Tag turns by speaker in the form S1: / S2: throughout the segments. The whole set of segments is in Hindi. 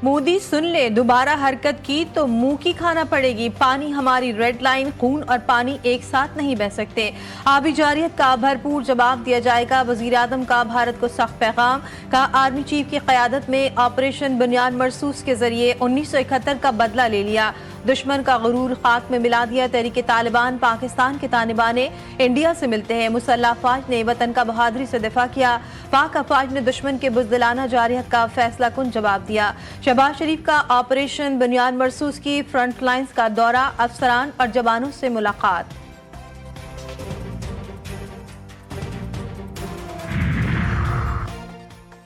S1: मोदी सुन ले, दोबारा हरकत की तो मुंह की खाना पड़ेगी। पानी हमारी रेड लाइन, खून और पानी एक साथ नहीं बह सकते। आबी जारियत का भरपूर जवाब दिया जाएगा। वजीर आजम का भारत को सख्त पैगाम। का आर्मी चीफ की क़यादत में ऑपरेशन बुनियाद मरसूस के जरिए 1971 का बदला ले लिया। दुश्मन का गुरूर खाक में मिला दिया। तहरीक तालिबान पाकिस्तान के तालिबाने इंडिया से मिलते हैं। मुसल्लह अफवाज ने वतन का बहादुरी से दिफा किया। पाक अफवाज ने दुश्मन के बुज़दिलाना जारियत का फैसला कुन जवाब दिया। शहबाज शरीफ का ऑपरेशन बुनियाद मरसूस की फ्रंट लाइन्स का दौरा, अफसरान और जवानों से मुलाकात।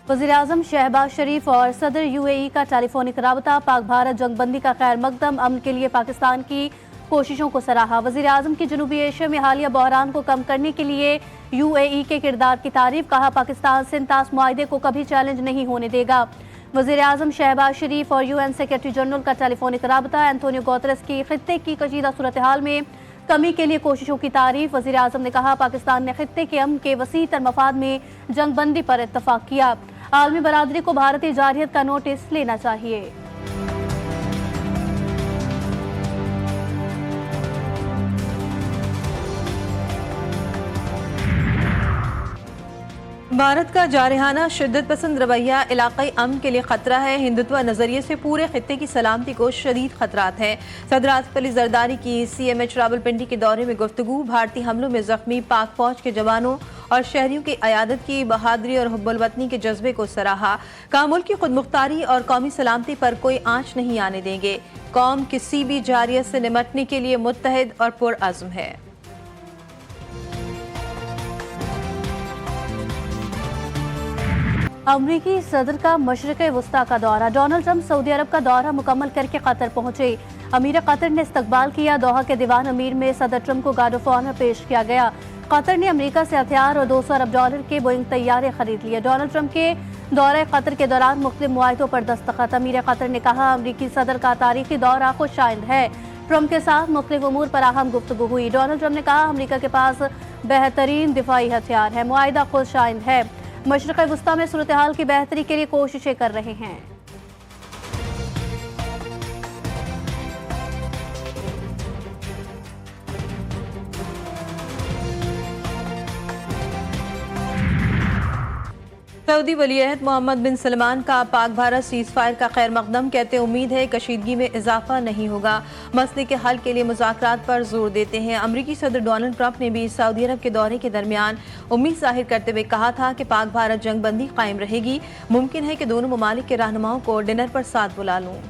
S2: वज़ीर-ए-आज़म शहबाज शरीफ और सदर UAE का टेलीफोनिक राबता। पाक भारत जंगबंदी का खैर मकदम, अमन के लिए पाकिस्तान की कोशिशों को सराहा। वज़ीर-ए-आज़म की जनूबी एशिया में हालिया बहरान को कम करने के लिए UAE के किरदार की तारीफ। कहा, पाकिस्तान सिंतास मुआहदे को कभी चैलेंज नहीं होने देगा। वज़ीर-ए-आज़म शहबाज शरीफ और UN सेक्रेटरी जनरल का टेलीफोनिक राबता। एंटोनियो गुतेरेस की खित्ते की कशीदा सूरत हाल में कमी के लिए कोशिशों की तारीफ। वज़ीर-ए-आज़म ने कहा, पाकिस्तान ने खित्ते के अमन के वसी तर मफाद में जंगबंदी पर इत्तफाक किया। आलमी बरादरी को भारतीय जारहियत का नोटिस लेना चाहिए।
S1: भारत का जारहाना शिद्दत पसंद रवैया इलाक़ाई अमन के लिए खतरा है। हिंदुत्व नजरिए से पूरे खित्ते की सलामती को शदीद खतरात हैं। सदर आसिफ अली जरदारी की CMH रावलपिंडी के दौरे में गुफ्तगू। भारतीय हमलों में जख्मी पाक फौज के जवानों और शहरियों की अयादत की। बहादुरी और हुब्बुल वतनी के जज्बे को सराहा। का मुल्क की खुद मुख्तारी और कौमी सलामती पर कोई आंच नहीं आने देंगे। कौम किसी भी जारियत से निमटने के लिए मुत्तहिद और पुरअज़्म है।
S2: अमरीकी सदर का मशरिक़ वस्ता का दौरा। डोनाल्ड ट्रंप सऊदी अरब का दौरा मुकम्मल करके कतर पहुंचे। अमीर कतर ने इस्तकबाल किया। दोहा के दीवान अमीर में सदर ट्रंप को गार्ड ऑफ ऑनर पेश किया गया। कतर ने अमेरिका से हथियार और $200 अरब के बोइंग तैयारे खरीद लिए। डोनाल्ड ट्रंप के दौरे कतर के दौरान मुख्तलिफ मुआहिदों पर दस्तखत। अमीर कतर ने कहा, अमरीकी सदर का तारीखी दौरा खुशाइंद है। ट्रंप के साथ मुख्तलिफ उमूर पर अहम गुफ्तगू हुई। डोनाल्ड ट्रंप ने कहा, अमरीका के पास बेहतरीन दिफाई हथियार है। मुआहिदा खुशाइंद है। मशरिक़ वस्ता में सूरत हाल की बेहतरी के लिए कोशिशें कर रहे हैं।
S1: सऊदी वलीअहद मोहम्मद बिन सलमान का पाक भारत सीज फायर का खैर मकदम। कहते उम्मीद है कशीदगी में इजाफा नहीं होगा। मसले के हल के लिए मुज़ाकरात पर जोर देते हैं। अमरीकी सदर डोनाल्ड ट्रंप ने भी सऊदी अरब के दौरे के दरमियान उम्मीद जाहिर करते हुए कहा था कि पाक भारत जंगबंदी कायम रहेगी। मुमकिन है कि दोनों ममालिक के रहनुमाओं को डिनर पर साथ बुला लूँ।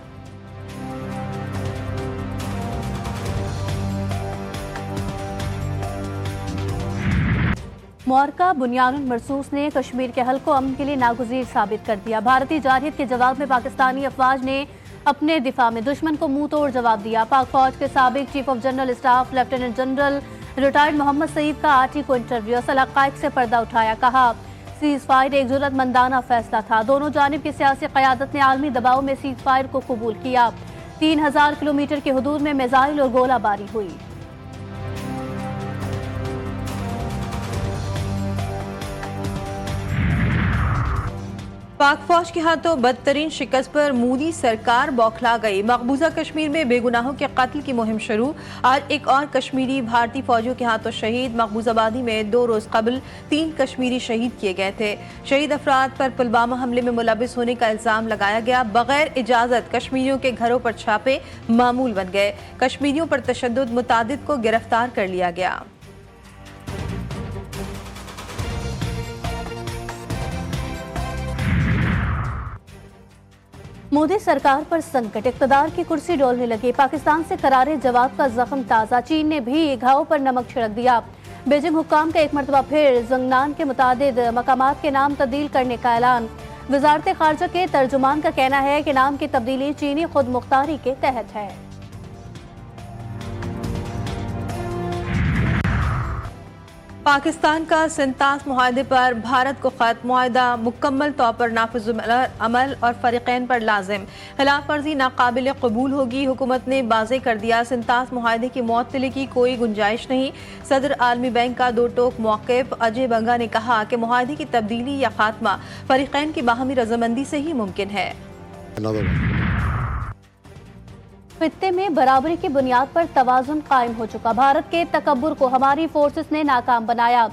S2: मोरका बुनियाद मरसूस ने कश्मीर के हल को अमन के लिए नागुज़ीर साबित कर दिया। भारतीय जारहियत के जवाब में पाकिस्तानी अफवाज ने अपने दिफा में दुश्मन को मुंह तोड़ जवाब दिया। पाक फौज के साबिक chief of general staff lieutenant general retired Mohammad Saeed का RT को इंटरव्यू। असल हक़ाइक़ से पर्दा उठाया। कहा, सीज फायर एक ज़रूरतमंदाना फैसला था। दोनों जानिब की सियासी क़यादत ने आलमी दबाव में सीज फायर को कबूल किया। 3000 किलोमीटर की हदूद में मिसाइल और गोलाबारी हुई।
S1: पाक फौज के हाथों बदतरीन शिकस्त पर मोदी सरकार बौखला गई। मकबूजा कश्मीर में बेगुनाहों के कत्ल की मुहिम शुरू। आज एक और कश्मीरी भारतीय फौजियों के हाथों शहीद। मकबूजाबादी में 2 रोज कबल 3 कश्मीरी शहीद किए गए थे। शहीद अफराद पर पुलवामा हमले में मुलविस होने का इल्जाम लगाया गया। बगैर इजाजत कश्मीरियों के घरों पर छापे मामूल बन गए। कश्मीरियों पर तशद्दुद, मुतादिद को गिरफ्तार कर लिया गया।
S2: मोदी सरकार पर संकट, इक़्तिदार की कुर्सी डोलने लगी। पाकिस्तान से करारे जवाब का जख्म ताज़ा। चीन ने भी घाव पर नमक छिड़क दिया। बीजिंग हुक्काम का एक मरतबा फिर ज़ंगनान के मुतादिद मकामात के नाम तब्दील करने का ऐलान। वज़ारत ख़ारजा के तर्जुमान का कहना है कि नाम की तब्दीली चीनी खुद मुख्तारी के तहत है।
S1: पाकिस्तान का सिंतास मुआहदे पर भारत को खत। मुआहदा मुकम्मल तौर पर नाफिज अमल और फ़रीक़ैन पर लाजिम। खिलाफ वर्जी नाकाबिल कबूल होगी। हुकूमत ने वाज़ेह कर दिया, सिंतास मुआहदे की मुअत्तली की कोई गुंजाइश नहीं। सदर आलमी बैंक का 2 टोक मौक़िफ़ अजय बंगा ने कहा कि मुआहदे की तब्दीली या खात्मा फ़रीक़ैन की बाहमी रज़ामंदी से ही मुमकिन है।
S2: खित्ते में बराबरी की बुनियाद पर तवाजुन कायम हो चुका। भारत के तकब्बुर को हमारी फोर्सेस ने नाकाम बनाया।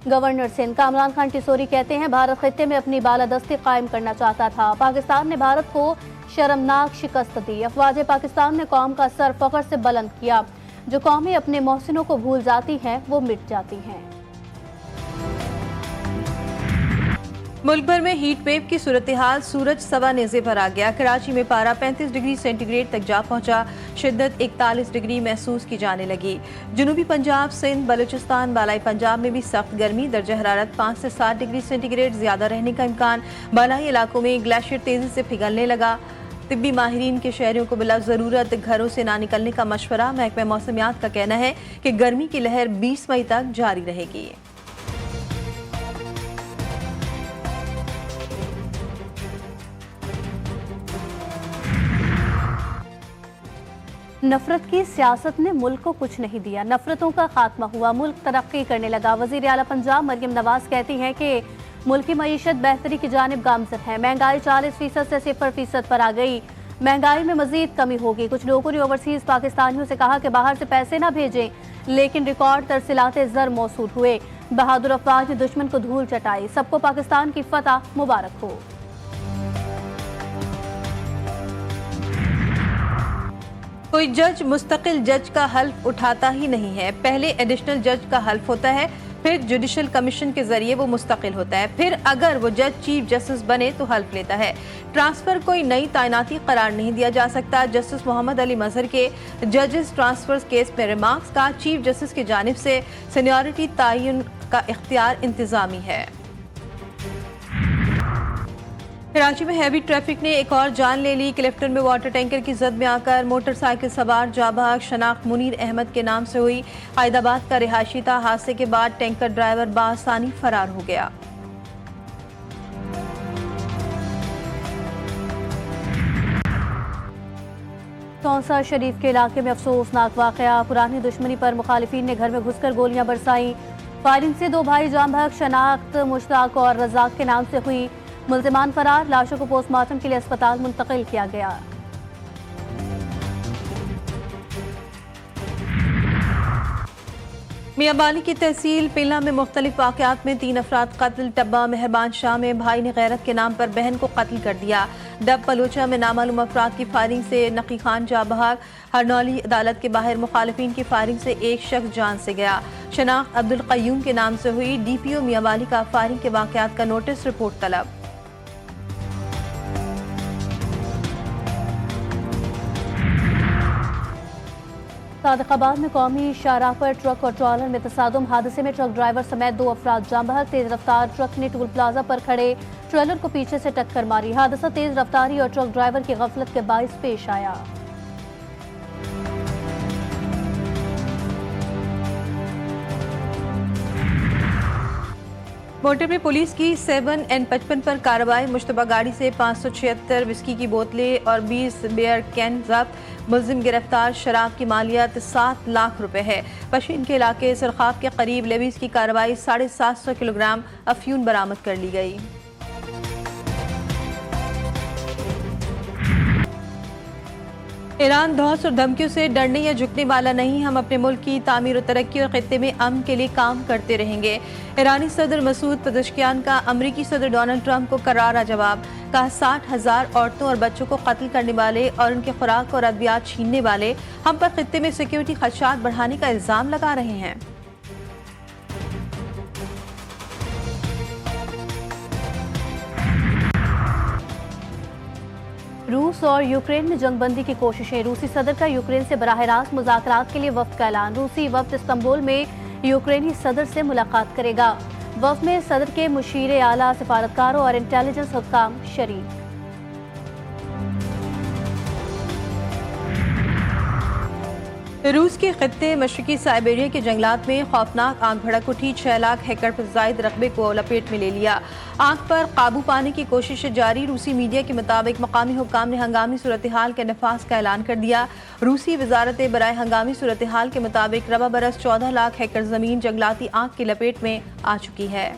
S2: गवर्नर सिंध कामरान खान टिसोरी कहते हैं, भारत खित्ते में अपनी बालादस्ती कायम करना चाहता था। पाकिस्तान ने भारत को शर्मनाक शिकस्त दी। अफवाज पाकिस्तान ने कौम का सर फख्र से बुलंद किया। जो कौमें अपने मोहसिनों को भूल जाती हैं वो मिट जाती हैं।
S1: मुल्क भर में हीट वेव की सूरत हाल सूरज सवा नेज़े पर आ गया। कराची में पारा 35 डिग्री सेंटीग्रेड तक जा पहुंचा। शिद्दत 41 डिग्री महसूस की जाने लगी। जनूबी पंजाब, सिंध, बलूचिस्तान, बालाई पंजाब में भी सख्त गर्मी। दर्जा हरारत 5 से 7 डिग्री सेंटीग्रेड ज्यादा रहने का इम्कान। बालाई इलाकों में ग्लेशियर तेजी से पिघलने लगा। तिब्बी माहिरीन के शहरियों को बिला ज़रूरत घरों से ना निकलने का मशवरा। महकमा मौसमियात का कहना है कि गर्मी की लहर 20 मई तक जारी रहेगी।
S2: नफरत की सियासत ने मुल्क को कुछ नहीं दिया। नफरतों का खात्मा हुआ, मुल्क तरक्की करने लगा। वजीर आला पंजाब मरियम नवाज कहती हैं कि मुल्क की मईशत बेहतरी की जानिब गामजन है। महंगाई 40% से 0% पर आ गई। महंगाई में मजीद कमी होगी। कुछ लोगों ने ओवरसीज पाकिस्तानियों से कहा कि बाहर से पैसे ना भेजें, लेकिन रिकॉर्ड तरसीलाते ज़र मौसूल हुए। बहादुर अफवाज ने दुश्मन को धूल चटाई। सबको पाकिस्तान की फतह मुबारक हो।
S1: कोई जज मुस्तकिल जज का हल्फ उठाता ही नहीं है। पहले एडिशनल जज का हल्फ होता है, फिर जुडिशल कमीशन के जरिए वो मुस्तकिल होता है, फिर अगर वो जज चीफ जस्टिस बने तो हल्फ लेता है। ट्रांसफर कोई नई तैनाती करार नहीं दिया जा सकता। जस्टिस मोहम्मद अली मजहर के जजेस ट्रांसफर केस में रिमार्क्स का जिफ जस्टिस की जानिब से सीनियरिटी तयन का इख्तियार इंतजामी है। कराची में हैवी ट्रैफिक ने एक और जान ले ली। क्लिफ्टन में वाटर टैंकर की जद में आकर मोटरसाइकिल सवार जाबाग शनाख्त मुनीर अहमद के नाम से हुई। हैदराबाद का रिहायशी था। हादसे के बाद टैंकर ड्राइवर बासानी फरार हो गया।
S2: तौसा शरीफ के इलाके में अफसोसनाक वाकया। पुरानी दुश्मनी पर मुखालिफिन ने घर में घुसकर गोलियां बरसाई। फायरिंग से 2 भाई जाम बहक शनाख्त मुश्ताक और रजाक के नाम से हुई। मुल्जिमान फरार। लाशों को पोस्टमार्टम के लिए अस्पताल मुंतकिल किया गया।
S1: मियाबाली की तहसील पिल्ला में मुख्तलिफ वाक़यात में 3 अफराद कत्ल। टब्बा मेहरबान शाह में भाई ने गैरत के नाम पर बहन को कत्ल कर दिया। डब बलोचा में नामालूम अफराद की फायरिंग से नकी खान जाबहाक। हरनौली अदालत के बाहर मुखालिफिन की फायरिंग से एक शख्स जान से गया। शनाख्त अब्दुल क़य्यूम के नाम से हुई। DPO मियाबाली का फायरिंग के वाक़यात का नोटिस रिपोर्ट तलब।
S2: सादिकाबाद में कौमी शाहराह पर ट्रक और ट्रॉलर में तसादुम। हादसे में ट्रक ड्राइवर समेत 2 अफराद जाम बहक। तेज रफ्तार ट्रक ने टोल प्लाजा पर खड़े ट्रेलर को पीछे से टक्कर मारी। हादसा तेज रफ्तारी और ट्रक ड्राइवर की गफलत के बाइस पेश आया।
S1: मोटर में पुलिस की 7N55 पर कार्रवाई। मुश्तबा गाड़ी से 576 विस्की की बोतलें और 20 बियर कैन जब्त। मुलजिम गिरफ्तार। शराब की मालियत 7 लाख रुपए है। पशीन के इलाके सरखाब के करीब लेवीज की कार्रवाई। 750 किलोग्राम अफ्यून बरामद कर ली गई। ईरान धौंस और धमकियों से डरने या झुकने वाला नहीं। हम अपने मुल्क की तामीर और तरक्की और खित्ते में अमन के लिए काम करते रहेंगे। ईरानी सदर मसूद पेज़ेश्कियान का अमरीकी सदर डोनाल्ड ट्रंप को करारा जवाब। कहा 60,000 औरतों और बच्चों को कत्ल करने वाले और उनके खुराक और अद्वियात छीनने वाले हम पर खित्ते में सिक्योरिटी खदशात बढ़ाने का इल्जाम लगा रहे हैं।
S2: रूस और यूक्रेन में जंगबंदी की कोशिशें। रूसी सदर का यूक्रेन से बराह रास्त मुज़ाकरात के लिए वफ्द का ऐलान। रूसी वफ्द इस्तांबुल में यूक्रेनी सदर से मुलाकात करेगा। वफ्द में सदर के मुशीर आला, सिफारतकारों और इंटेलिजेंस हुक्काम शरीक।
S1: रूस के खित्ते मशरकी साइबेरिया के जंगलात में खौफनाक आग भड़क उठी। 6 लाख हेक्टेयर पर जायद रकबे को लपेट में ले लिया। आग पर काबू पाने की कोशिशें जारी। रूसी मीडिया के मुताबिक मकामी हुक्काम ने हंगामी सूरत हाल के नफाज का ऐलान कर दिया। रूसी वजारत बराए हंगामी सूरत हाल के मुताबिक रबा बरस 14 लाख हेक्टेयर जमीन जंगलाती आग की लपेट में आ चुकी है।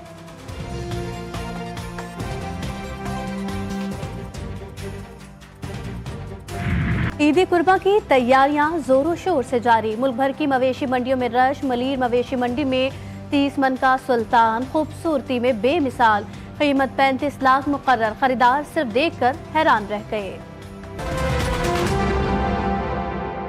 S2: ईद कुर्बा की तैयारियां जोरों शोर से जारी। मुल्क भर की मवेशी मंडियों में रश। मलीर मवेशी मंडी में 30 मन का सुल्तान खूबसूरती में बेमिसाल, कीमत 35 लाख मुकर्रर। खरीदार सिर्फ देखकर हैरान रह गए।